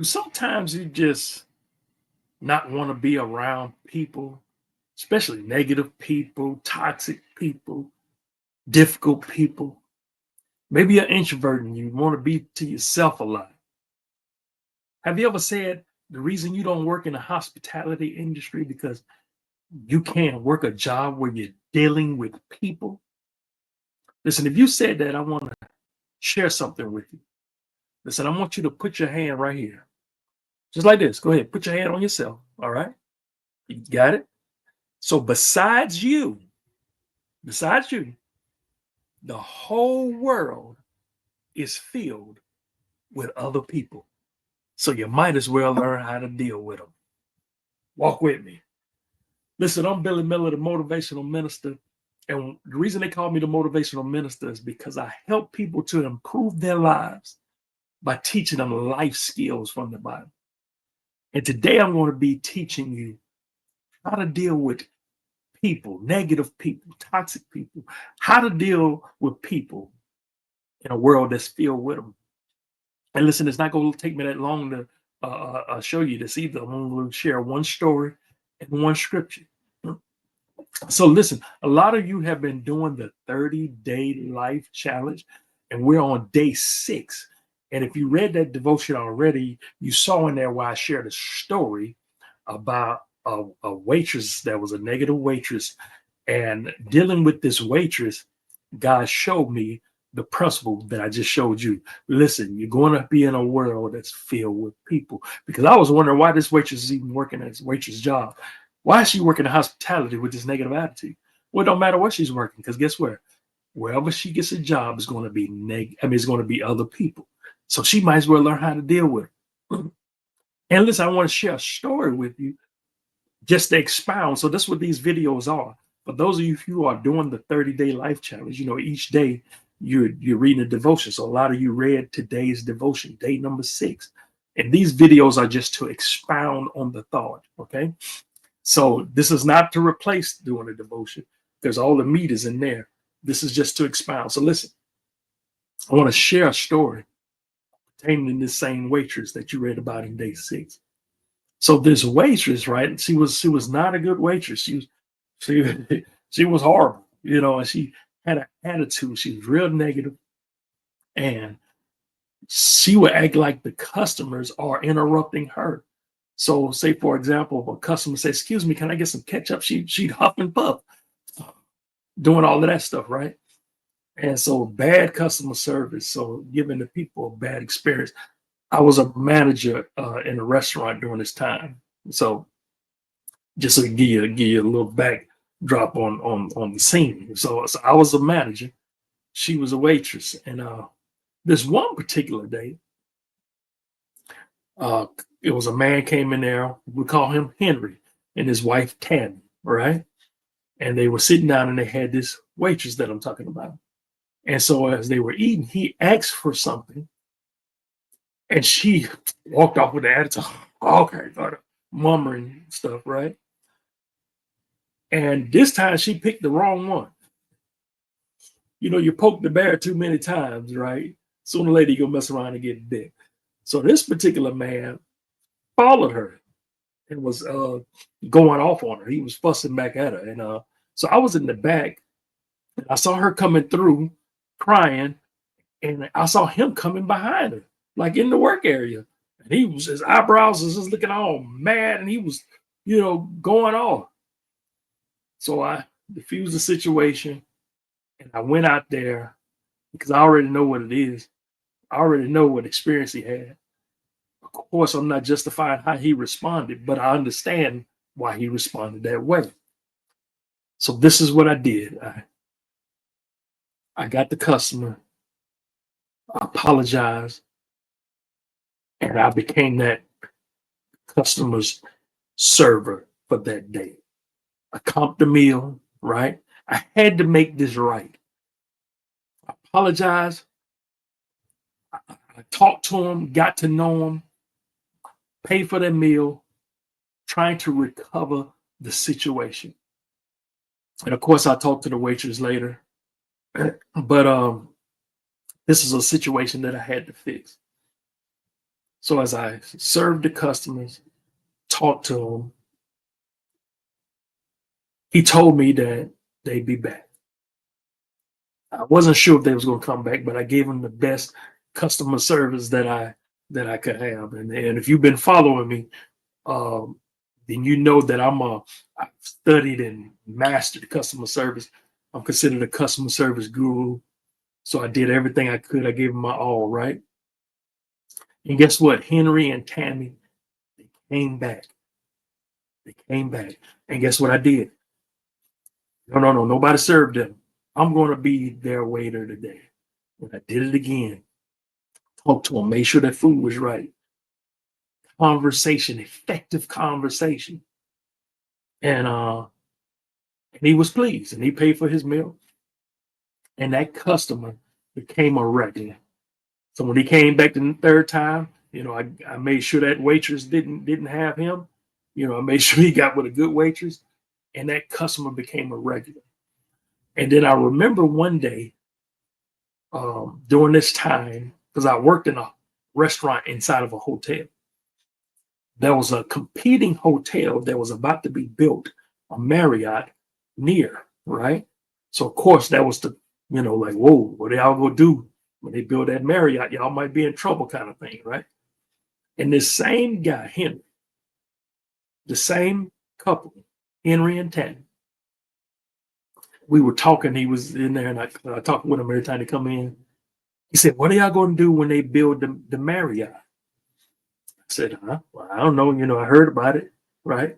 Sometimes you just not want to be around people, especially negative people, toxic people, difficult people. Maybe you're introvert and you want to be to yourself a lot. Have you ever said the reason you don't work in the hospitality industry because you can't work a job where you're dealing with people? Listen, if you said that, I want to share something with you. Listen, I want you to put your hand right here, just like this. Go ahead, put your hand on yourself. All right, you got it. So besides you, the whole world is filled with other people. So you might as well learn how to deal with them. Walk with me. Listen, I'm Billy Miller, the motivational minister. And the reason they call me the motivational minister is because I help people to improve their lives by teaching them life skills from the Bible. And today I'm going to be teaching you how to deal with people, negative people, toxic people, how to deal with people in a world that's filled with them. And listen, it's not going to take me that long to show you this either. I'm going to share one story and one scripture. So listen, a lot of you have been doing the 30-day life challenge, and we're on day 6. And if you read that devotion already, you saw in there where I shared a story about a waitress that was a negative waitress. And dealing with this waitress, God showed me the principle that I just showed you. Listen, you're going to be in a world that's filled with people. Because I was wondering why this waitress is even working at this waitress job. Why is she working in hospitality with this negative attitude? Well, it don't matter what she's working, because guess what? Wherever she gets a job is going to be it's going to be other people. So she might as well learn how to deal with it. And listen, I want to share a story with you just to expound. So that's what these videos are. For those of you who are doing the 30-day life challenge, each day you're reading a devotion. So a lot of you read today's devotion, day number 6. And these videos are just to expound on the thought. Okay. So this is not to replace doing a devotion, because all the meat is in there. This is just to expound. So listen, I want to share a story pertaining to this same waitress that you read about in day 6. So this waitress, right? She was not a good waitress. She she was horrible, and she had an attitude. She was real negative, and she would act like the customers are interrupting her. So, say for example, if a customer says, "Excuse me, can I get some ketchup?" She'd huff and puff, doing all of that stuff, right? And so bad customer service. So giving the people a bad experience. I was a manager in a restaurant during this time. So just to give you a little backdrop on the scene. So I was a manager. She was a waitress, and this one particular day, uh, it was a man came in there. We call him Henry, and his wife Tammy, right? And they were sitting down, and they had this waitress that I'm talking about. And so as they were eating, he asked for something, and she walked off with the attitude. Okay, murmuring stuff, right? And this time she picked the wrong one. You poke the bear too many times, right? Sooner or later, you're gonna mess around and get bit. So this particular man followed her and was going off on her. He was fussing back at her. And so I was in the back, and I saw her coming through crying, and I saw him coming behind her, like in the work area. And his eyebrows was just looking all mad, and he was, going off. So I diffused the situation, and I went out there because I already know what it is. I already know what experience he had. Of course, I'm not justifying how he responded, but I understand why he responded that way. So this is what I did. I got the customer, I apologized, and I became that customer's server for that day. I comped the meal, right? I had to make this right. I apologized. I talked to him, got to know him, paid for their meal, trying to recover the situation. And of course, I talked to the waitress later, but this is a situation that I had to fix. So as I served the customers, talked to them, he told me that they'd be back. I wasn't sure if they was going to come back, but I gave him the best customer service that I could have. And if you've been following me, um, then you know that I've studied and mastered customer service. I'm considered a customer service guru. So I did everything I could. I gave him my all, right? And guess what? Henry and Tammy, they came back. They came back. And guess what I did? No, no, no. Nobody served them. I'm going to be their waiter today. And I did it again. Talked to them, made sure that food was right. Conversation, effective conversation. And he was pleased and he paid for his meal. And that customer became a regular. So when he came back the third time, I made sure that waitress didn't have him. I made sure he got with a good waitress, and that customer became a regular. And then I remember one day during this time, because I worked in a restaurant inside of a hotel. There was a competing hotel that was about to be built, a Marriott near, right? So of course that was like, whoa, what are y'all gonna do when they build that Marriott? Y'all might be in trouble, kind of thing, right? And this same guy, Henry, the same couple, Henry and Tammy, we were talking. He was in there, and I talked with him every time they come in. He said, "What are y'all going to do when they build the Marriott?" I said, "Huh? Well, I don't know. I heard about it, right?"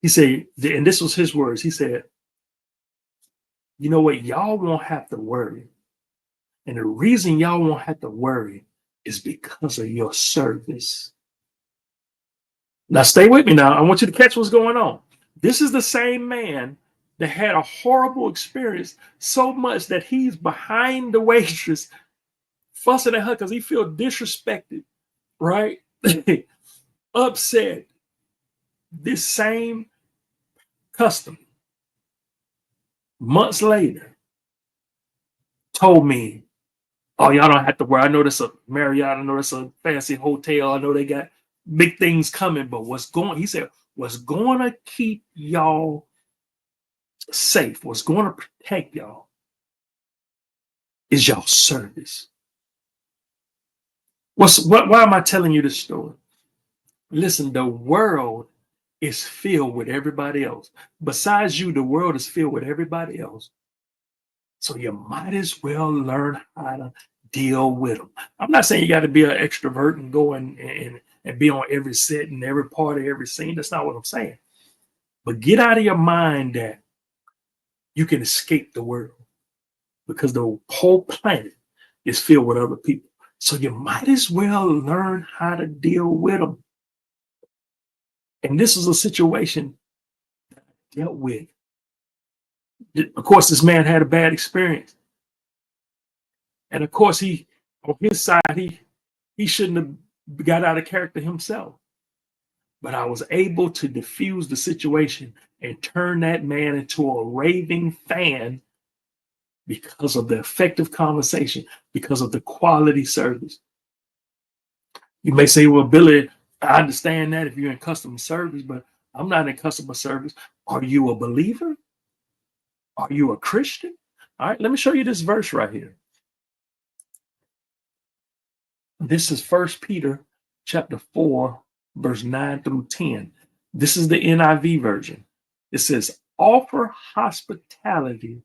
He said, and this was his words. He said, "You know what? Y'all won't have to worry, and the reason y'all won't have to worry is because of your service." Now, stay with me. Now, I want you to catch what's going on. This is the same man that had a horrible experience, so much that he's behind the waitress, fussing at her because he feels disrespected, right? Upset. This same customer, months later, told me, "Oh, y'all don't have to worry. I know this a Marriott. I know this a fancy hotel. I know they got big things coming, but he said, what's going to keep y'all safe, what's going to protect y'all is y'all service." Why am I telling you this story? Listen, the world is filled with everybody else. Besides you, the world is filled with everybody else. So you might as well learn how to deal with them. I'm not saying you got to be an extrovert and go and be on every set and every part of every scene. That's not what I'm saying. But get out of your mind that you can escape the world, because the whole planet is filled with other people. So you might as well learn how to deal with them. And this is a situation that I dealt with. Of course, this man had a bad experience. And of course, on his side, he shouldn't have got out of character himself. But I was able to diffuse the situation and turn that man into a raving fan because of the effective conversation, because of the quality service. You may say, "Well, Billy, I understand that if you're in customer service, but I'm not in customer service." Are you a believer? Are you a Christian? All right, let me show you this verse right here. This is First Peter chapter 4, verse 9 through 10. This is the NIV version. It says, "Offer hospitality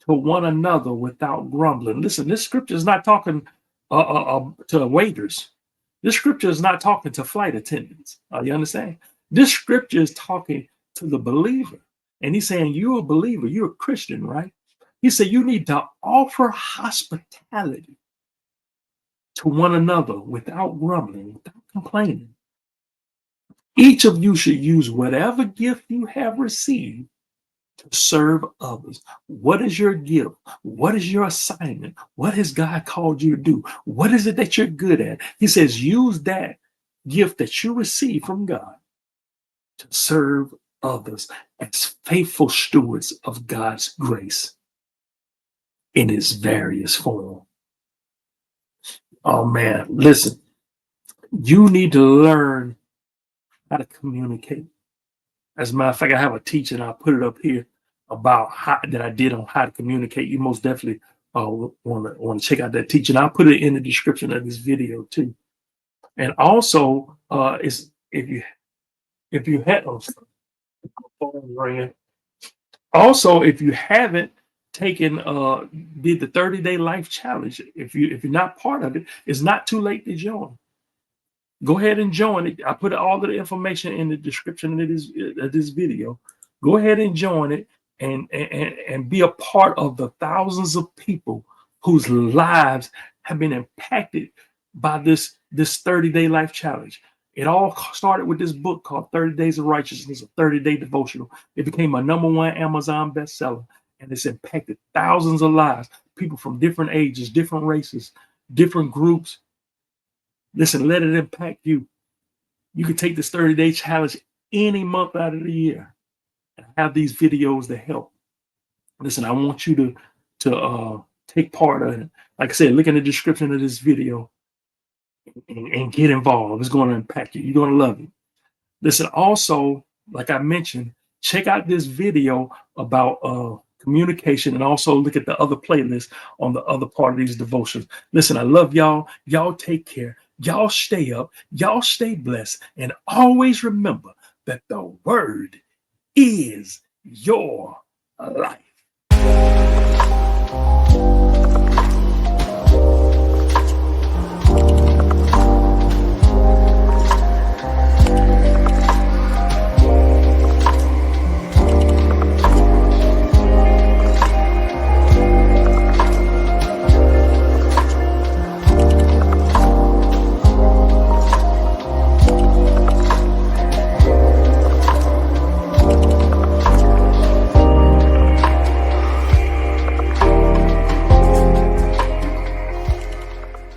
to one another without grumbling." Listen, this scripture is not talking to waiters. This scripture is not talking to flight attendants. You understand? This scripture is talking to the believer. And he's saying, you're a believer, you're a Christian, right? He said you need to offer hospitality to one another without grumbling, without complaining. Each of you should use whatever gift you have received to serve others. What is your gift? What is your assignment? What has God called you to do? What is it that you're good at? He says, use that gift that you receive from God to serve others as faithful stewards of God's grace in its various form. Oh man, listen, You need to learn how to communicate. As a matter of fact, I have a teaching, I'll put it up here, about how that I did on how to communicate. You most definitely want to check out that teaching. I'll put it in the description of this video too. And also, is if you had phone ringing. Also, if you haven't taken did the 30-day life challenge, if you're not part of it, it's not too late to join. Go ahead and join it. I put all of the information in the description of this video. Go ahead and join it and be a part of the thousands of people whose lives have been impacted by this 30-day life challenge. It all started with this book called 30 Days of Righteousness, a 30-day devotional. It became a #1 Amazon bestseller, and it's impacted thousands of lives, people from different ages, different races, different groups. Listen, let it impact you. You can take this 30-day challenge any month out of the year and have these videos to help. Listen, I want you to take part of it. Like I said, look in the description of this video and get involved. It's going to impact you. You're going to love it. Listen, also, like I mentioned, check out this video about communication, and also look at the other playlists on the other part of these devotions. Listen, I love y'all. Y'all take care. Y'all stay up. Y'all stay blessed. And always remember that the word is your life.